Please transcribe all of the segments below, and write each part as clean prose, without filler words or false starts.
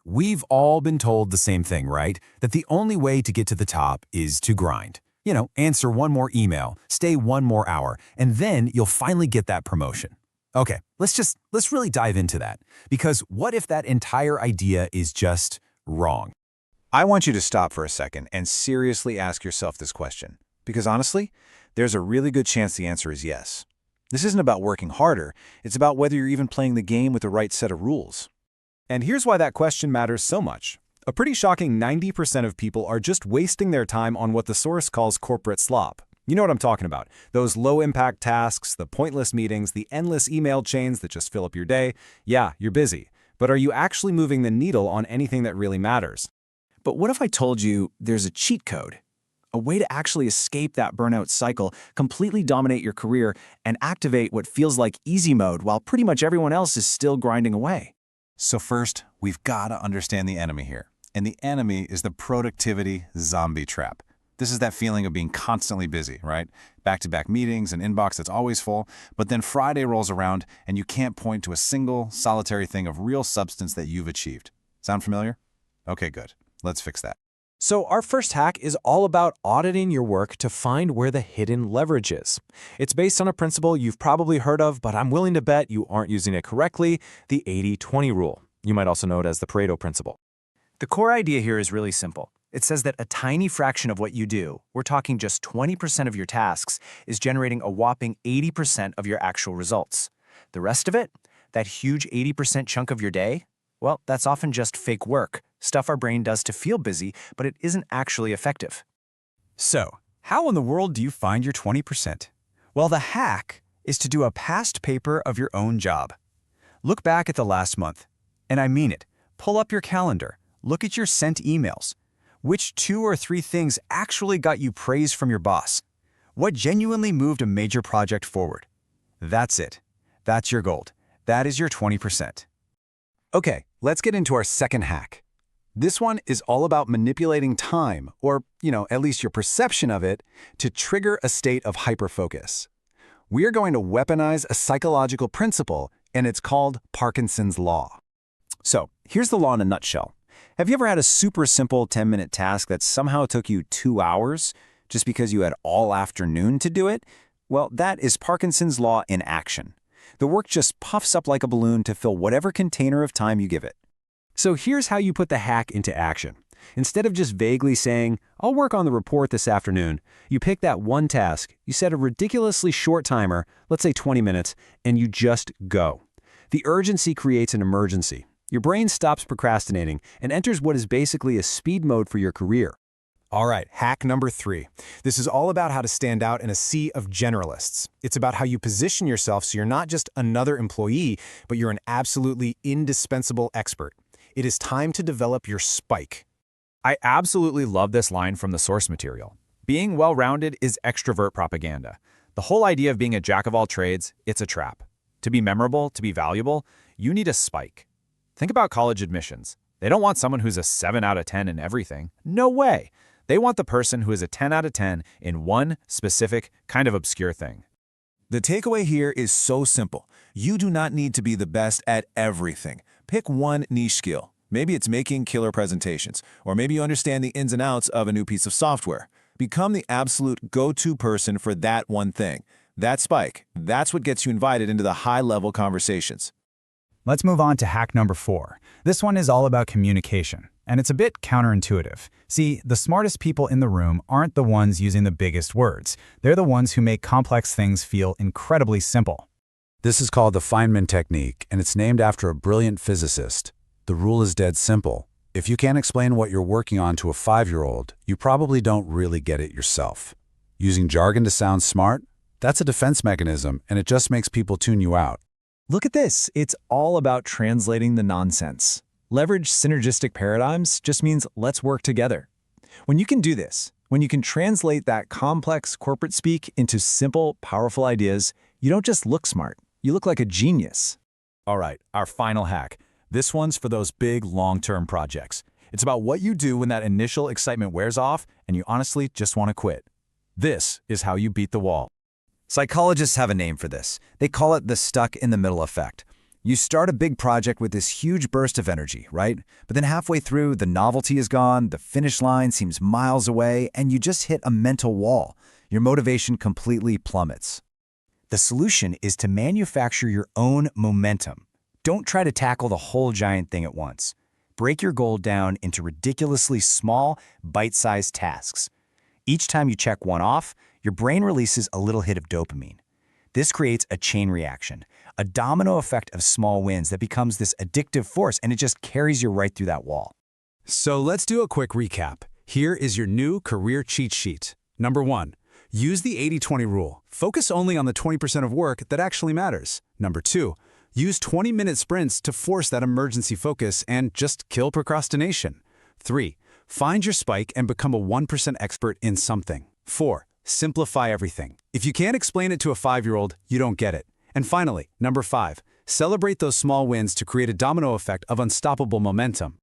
We've all been told the same thing, right? That the only way to get to the top is to grind. Answer one more email, stay one more hour, and then you'll finally get that promotion. Okay, let's really dive into that. Because what if that entire idea is just wrong? I want you to stop for a second and seriously ask yourself this question. Because honestly, there's a really good chance the answer is yes. This isn't about working harder, it's about whether you're even playing the game with the right set of rules. And here's why that question matters so much. A pretty shocking 90% of people are just wasting their time on what the source calls corporate slop. You know what I'm talking about. Those low-impact tasks, the pointless meetings, the endless email chains that just fill up your day. Yeah, you're busy. But are you actually moving the needle on anything that really matters? But what if I told you there's a cheat code? A way to actually escape that burnout cycle, completely dominate your career, and activate what feels like easy mode while pretty much everyone else is still grinding away. So first, we've got to understand the enemy here. And the enemy is the productivity zombie trap. This is that feeling of being constantly busy, right? Back-to-back meetings, an inbox that's always full, but then Friday rolls around and you can't point to a single, solitary thing of real substance that you've achieved. Sound familiar? Okay, good. Let's fix that. So our first hack is all about auditing your work to find where the hidden leverage is. It's based on a principle you've probably heard of, but I'm willing to bet you aren't using it correctly, the 80-20 rule. You might also know it as the Pareto principle. The core idea here is really simple. It says that a tiny fraction of what you do, we're talking just 20% of your tasks, is generating a whopping 80% of your actual results. The rest of it, that huge 80% chunk of your day, well, that's often just fake work, stuff our brain does to feel busy, but it isn't actually effective. So, how in the world do you find your 20%? Well, the hack is to do a past paper of your own job. Look back at the last month, and I mean it. Pull up your calendar, look at your sent emails. Which 2 or 3 things actually got you praise from your boss? What genuinely moved a major project forward? That's it. That's your gold. That is your 20%. Okay, let's get into our second hack. This one is all about manipulating time, or, at least your perception of it, to trigger a state of hyperfocus. We are going to weaponize a psychological principle, and it's called Parkinson's law. So, here's the law in a nutshell. Have you ever had a super simple 10-minute task that somehow took you 2 hours just because you had all afternoon to do it? Well, that is Parkinson's law in action. The work just puffs up like a balloon to fill whatever container of time you give it. So here's how you put the hack into action. Instead of just vaguely saying, I'll work on the report this afternoon, you pick that one task, you set a ridiculously short timer, let's say 20 minutes, and you just go. The urgency creates an emergency. Your brain stops procrastinating and enters what is basically a speed mode for your career. All right, hack number 3. This is all about how to stand out in a sea of generalists. It's about how you position yourself so you're not just another employee, but you're an absolutely indispensable expert. It is time to develop your spike. I absolutely love this line from the source material. Being well-rounded is extrovert propaganda. The whole idea of being a jack of all trades, it's a trap. To be memorable, to be valuable, you need a spike. Think about college admissions. They don't want someone who's a 7 out of 10 in everything. No way. They want the person who is a 10 out of 10 in one specific, kind of obscure thing. The takeaway here is so simple. You do not need to be the best at everything. Pick one niche skill. Maybe it's making killer presentations, or maybe you understand the ins and outs of a new piece of software. Become the absolute go-to person for that one thing. That spike, that's what gets you invited into the high-level conversations. Let's move on to hack number 4. This one is all about communication, and it's a bit counterintuitive. See, the smartest people in the room aren't the ones using the biggest words. They're the ones who make complex things feel incredibly simple. This is called the Feynman technique, and it's named after a brilliant physicist. The rule is dead simple. If you can't explain what you're working on to a 5-year-old, you probably don't really get it yourself. Using jargon to sound smart? That's a defense mechanism, and it just makes people tune you out. Look at this. It's all about translating the nonsense. Leverage synergistic paradigms just means let's work together. When you can do this, when you can translate that complex corporate speak into simple, powerful ideas, you don't just look smart, you look like a genius. All right, our final hack. This one's for those big, long-term projects. It's about what you do when that initial excitement wears off and you honestly just want to quit. This is how you beat the wall. Psychologists have a name for this. They call it the stuck-in-the-middle effect. You start a big project with this huge burst of energy, right? But then halfway through, the novelty is gone, the finish line seems miles away, and you just hit a mental wall. Your motivation completely plummets. The solution is to manufacture your own momentum. Don't try to tackle the whole giant thing at once. Break your goal down into ridiculously small, bite-sized tasks. Each time you check one off, your brain releases a little hit of dopamine. This creates a chain reaction, a domino effect of small wins that becomes this addictive force, and it just carries you right through that wall. So let's do a quick recap. Here is your new career cheat sheet. Number 1, use the 80-20 rule. Focus only on the 20% of work that actually matters. Number 2, use 20-minute sprints to force that emergency focus and just kill procrastination. 3, find your spike and become a 1% expert in something. 4, simplify everything. If you can't explain it to a 5-year-old, you don't get it. And finally, number 5, celebrate those small wins to create a domino effect of unstoppable momentum.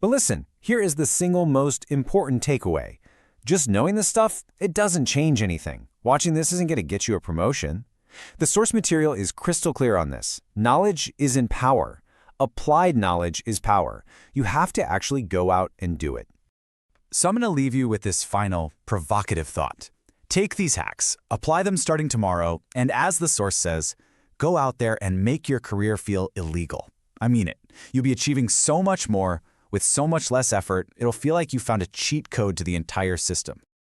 But listen, here is the single most important takeaway. Just knowing this stuff, it doesn't change anything. Watching this isn't going to get you a promotion. The source material is crystal clear on this. Knowledge is in power. Applied knowledge is power. You have to actually go out and do it. So I'm going to leave you with this final, provocative thought. Take these hacks, apply them starting tomorrow, and as the source says, go out there and make your career feel illegal. I mean it. You'll be achieving so much more with so much less effort, it'll feel like you found a cheat code to the entire system.